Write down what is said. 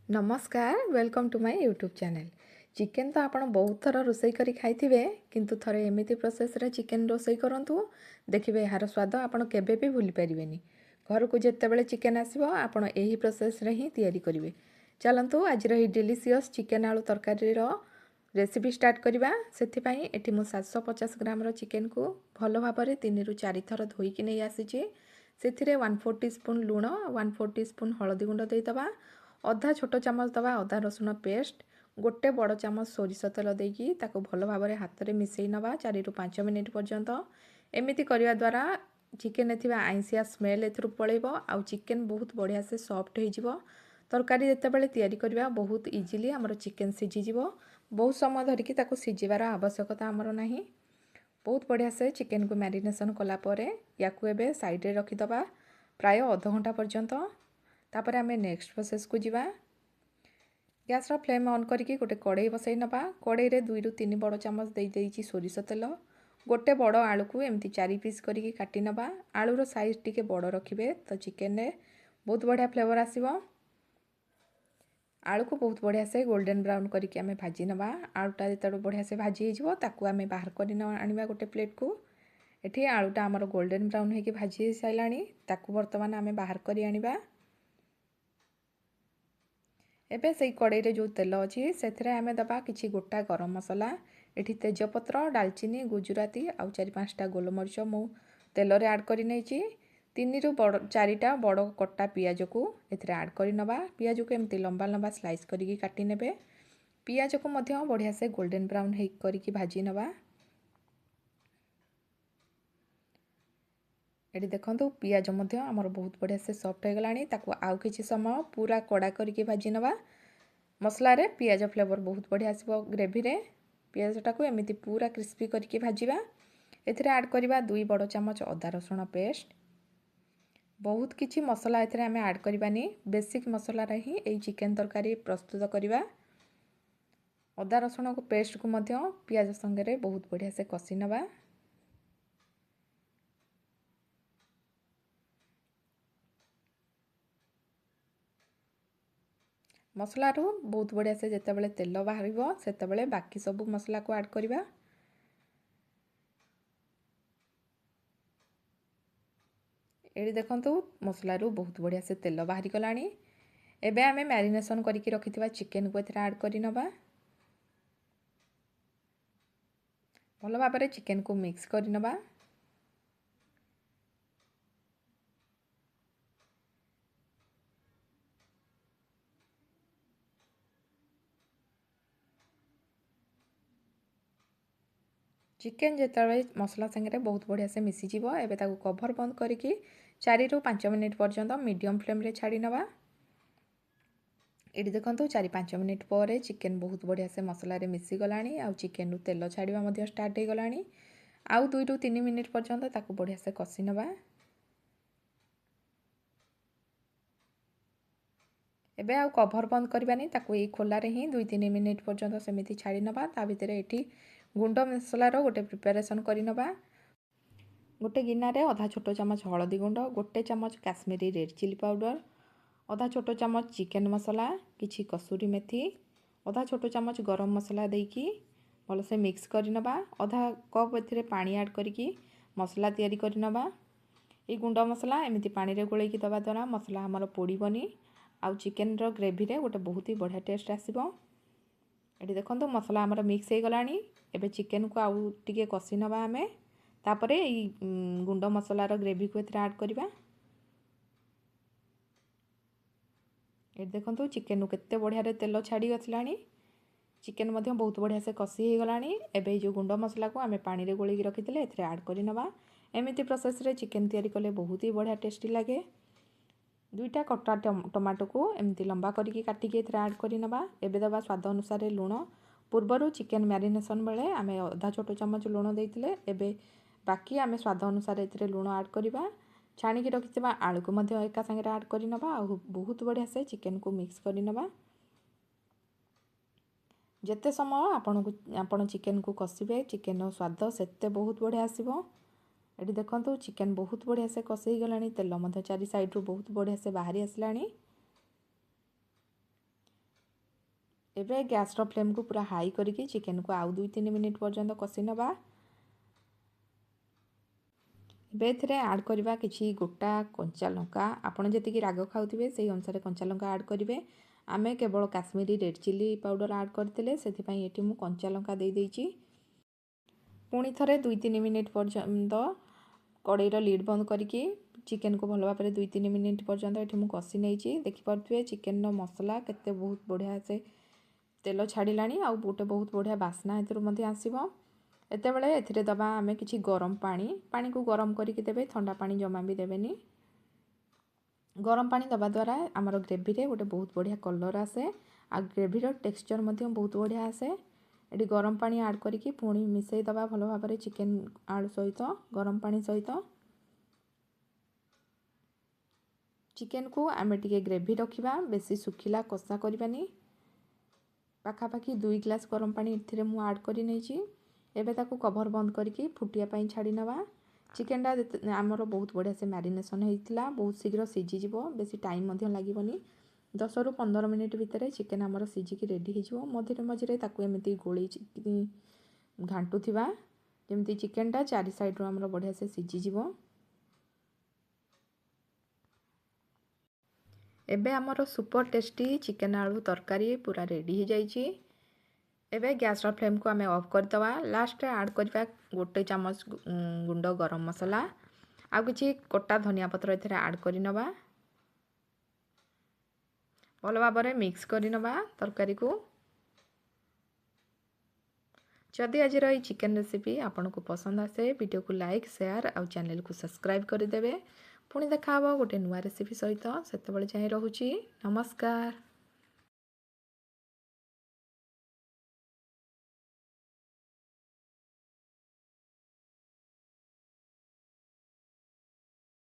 नमस्कार welcome to my YouTube channel. Chicken तो आपण बहुत थर रोसई करी खाइथिबे किंतु थरे एमिति प्रोसेस रे चिकेन रोसई करंतु देखिबे यार स्वाद आपण केबे भी भूली परिबेनी। घर को जेतेबेले चिकेन आसीबो आपण एही प्रोसेस रे ही तयारी करिवे। चलंतु आज रो डिलीशियस चिकेन आलू तरकारी रो रेसिपी स्टार्ट करबा। सेथि पई एठी मु 750 ग्राम रो चिकेन को भलो भाबरे 3 रु 4 थर धोई कि नै आसीची। सेथिरे 1/4 टीस्पून लूण 1/4 टीस्पून हळदी गुंड देइतबा। अधा छोट चामच दबा अदा रसुण पेस्ट गोटे बड़ चामच सोरिष तेल देकी ताको भल भाव में हाथ में मिसई नवा 4 रु 5 मिनिट पर्यंत। एमिति करने द्वारा चिकेन आइंसिया स्मेल एथुरु पळेइबो आउ चिकेन बहुत बढ़िया से सॉफ्ट हो तरकारी जितेबाला तैयारी करबा बहुत इजिली आमर चिकेन सीझीजिवो। बहुत समय धरिकी ताको सीझीबार आवश्यकता आमर नाही। बहुत बढ़िया से चिकेन को मैरिनेशन कला परे याकू एबे साइड रे रखिदबा प्राय आधा घंटा पर्यंत। तापर आमे नेक्स्ट प्रोसेस को जीवा। गैस रो फ्लेम ऑन करके गोटे कड़ाई बसई नबा। कड़ाई रे 2 रु 3 बड़ चामच दे देइची सोरिष तेल। गोटे बड़ आलू को एमती 4 पीस करके काटी नबा। आलू रो साइज टिके बड़ रखिबे तो चिकेन रे बहुत बढ़िया फ्लेवर आसीबो। आलू को बहुत बढ़िया से गोल्डन ब्राउन करके आमे भाजी नबा। आलूटा जेतबे बढ़िया से भाजी हिजबो ताकू आमे बाहर करि आनिबा गोटे प्लेट को। एठी आलूटा हमर गोल्डन ब्राउन हेकी भाजी साइलानी ताकू वर्तमान आमे बाहर करि आनिबा। एबे से कड़ाई रे जो तेल अच्छी से आमे दबा किछि गोटा गरम मसला एठी तेजपत्र डालचीनी गुजराती आउ 4-5टा गोलमरिच मु तेल रे ऐड करि नैची। 3 रु 4टा बड़ कटा पियाज को एथिरे ऐड करि नबा। पियाज को एमती लंबा लंबा स्लाइस करिकी काटी नेबे। पियाज को मध्य बढ़िया से गोल्डन ब्राउन हे करिकी भाजी नबा। एठी देखंतु पियाज मध्य हमर बहुत बढ़िया से सॉफ्ट हो गलानी। ताकू आउ किछि समय पूरा कड़ा करके भाजी नबा। मसला रे पियाज फ्लेवर बहुत बढ़िया आसीबो ग्रेवी रे। पियाजटा को एमिति पूरा क्रिस्पी करके भाजीबा। एथिरे ऐड करबा 2 बड़ चामच अदा रसुण पेस्ट। बहुत किछि मसला एथिरे आमे ऐड करबानी बेसिक मसला रे ही एई चिकेन तरकारी प्रस्तुत करबा। अदा रसुण को पेस्ट को मध्य पियाज संगे रे बहुत बढ़िया से कसी नबा। मसला रू बहुत बढ़िया से जेतेबेले तेल बाहरिबो सेतेबेले बाकी सब मसला को ऐड करबा। एडी देखंतु मसला रू बहुत बढ़िया से तेल बाहरी गलानी। एबे आमे मैरिनेशन करके रखिथिबा चिकेन को एथिरा ऐड करि नबा। भलो भाबरे चिकेन को मिक्स करि नबा। चिकेन जेतेबेले मसला संगे बहुत बढ़िया से मिसी जीवो एबे ताको कवर बंद करके 4 रु 5 मिनिट पर्यंत मीडियम फ्लेम रे छाड़ी नबा। एडी देखंतु 4-5 मिनिट पर चिकेन बहुत बढ़िया से मसला रे मिसी गलानी आउ चिकेन रु तेल छाड़िबा मध्य स्टार्ट हो गलानी। आउ 2 रु 3 मिनिट पर्यंत ताको बढ़िया से कसी नबा। एबे आउ कवर बंद करबानी ताको ए खोला रे ही 2-3 मिनिट पर्यंत सेमिति छाड़ी नबा। ता भितरे एठी गुंड मसला रो गोटे प्रिपरेशन करि नबा। गोटे गिना रे आधा छोट चामच हळदी गुंड गोटे चामच काश्मीरी रेड चिली पाउडर आधा छोट चामच चिकेन मसला किछि कसुरी मेथी आधा छोट चामच गरम मसला देकी भल से मिक्स करि नबा। आधा कप एथिरे पानी ऐड करिकी मसला तैयारी करि नबा। ए गुंड मसला एमिति पानी रे गोळेकी दबा द्वारा मसला हमर पोड़ीबनी आउ चिकेन रो ग्रेवी रे गोटे बहुत ही बढ़िया टेस्ट आसीबो। एठी देखंतु मसला हमर मिक्स हे गलानी। एबे चिकेन को आउ टिके कसी नबा आमे। तापरे ई गुंड मसला रो ग्रेवी को एथिरे ऐड करबा। एठी देखंतु चिकेन केते बढ़िया रे तेल छाड़ी गसलानी। चिकेन मध्य बहुत बढ़िया से कसी हे गलानी। एबे जो गुंड मसला को आमे पानी रे गोळेकी रखिथिले एथिरे ऐड करि नबा। एमिति प्रोसेस रे चिकेन तैयारी कले बहुत ही बढ़िया टेस्टी लागे। 2टा कटा टमाटो को एमती लंबा करके काटिकी एथिरे ऐड करि नबा। एबे दबा स्वाद अनुसार लूण। पूर्वरु चिकेन मैरिनेशन बेले आमे आधा छोट चामच लूण देइथिले। एबे बाकी आमे स्वाद अनुसार एथिरे लूण ऐड करबा। छाणी की रखिथिबा आलू को मध्य एका संगे ऐड करि नबा आ बहुत बढ़िया से चिकेन को मिक्स करि नबा। जेते समय आपण चिकेन को कसिबे चिकेन रो स्वाद सेते बहुत बढ़िया आसीबो। एठी देखंतु चिकेन बहुत बढ़िया से कसी गलानी। तेल मध्य चारि साइड रू बहुत बढ़िया से बाहरी आसलानी। एबे गैस रो फ्लेम को पूरा हाई करके चिकन को आउ 2-3 मिनिट पर्यंत कषि नबा। एबे एथिरे ऐड करबा किछि गोटा कंचा लंका, आपण जतिकि राग खाउथिबे सेही अनुसार कंचा लंका ऐड करिवे। आमे केवल Kashmiri red chilli powder add करथिले, सेथि पई एठी मु कंचा लंका देई देइछि। पुणी थरे 2-3 मिनिट पर्यंत कड़ईर लिड बंद करके चिकेन को भल भाव 2-3 मिनिट पर्यंत एठी मु कषि नेइछि। देखि पारुथिबे चिकेन रो मसला केते बहुत बढ़िया से तेल छाड़िलाणी आउ गोटे बहुत बढ़िया बास्ना एथिरु मध्ये आसीबो। एतेबेले एथिरे दबा आमे किछि गरम पानी को गरम करके देबे, ठंडा पानी जमा भी देबेनी। गरम पानी दबा द्वारा आमर ग्रेवी रे गोटे बहुत बढ़िया कलर आसे आ ग्रेवी रो टेक्सचर मध्ये बहुत बढ़िया आसे। एटी गरम पानी ऐड करके पुणी मिसई दबा भल भाव चिकेन आलू सहित गरम पानी सहित। चिकेन को आमे टिके ग्रेवी रखिबा, बेसी सुखिला कषा करबानी। पाखापाखि 2 ग्लास गरम पानी एथिरे मु ऐड करि नेछि। एबे ताकू कवर बंद करके फुटिया पाई छाड़ी नबा। चिकेन टा आमर बहुत बढ़िया से मैरिनेशन हेइतिला, बहुत शीघ्र सिझी जिवो, बेसी टाइम मध्ये लागिबनी। 10 रु 15 मिनिट भितर चिकेन आमर सिझिकी रेडी हेजिवो। मझिरे मझिरे ताकू एमिति गोळी घांटू थिबा जेमिति चिकेन टा चारि साइड रो आमर बढ़िया से सिझी जिवो। एबे आमर सुपर टेस्टी चिकेन आलू तरकारी पूरा रेडी हो जाइछि। एबे गैस रो फ्लेम को आमे ऑफ कर दवा। लास्ट रे ऐड करबा गोटे चम्मच गुंड गरम मसला आ किछि कोटा धनिया पत्र एथिरे ऐड करि नबा। भल भाबरे मिक्स करि नबा तरकारी को। जदि आज रही चिकेन रेसिपी आपन को पसंद आसे, वीडियो को लाइक शेयर और चैनल को सब्सक्राइब कर देबे। पुणी देखा हबो गोटे नुआ रेसिपी सहित, सेतेबेले जाय रहूची। नमस्कार।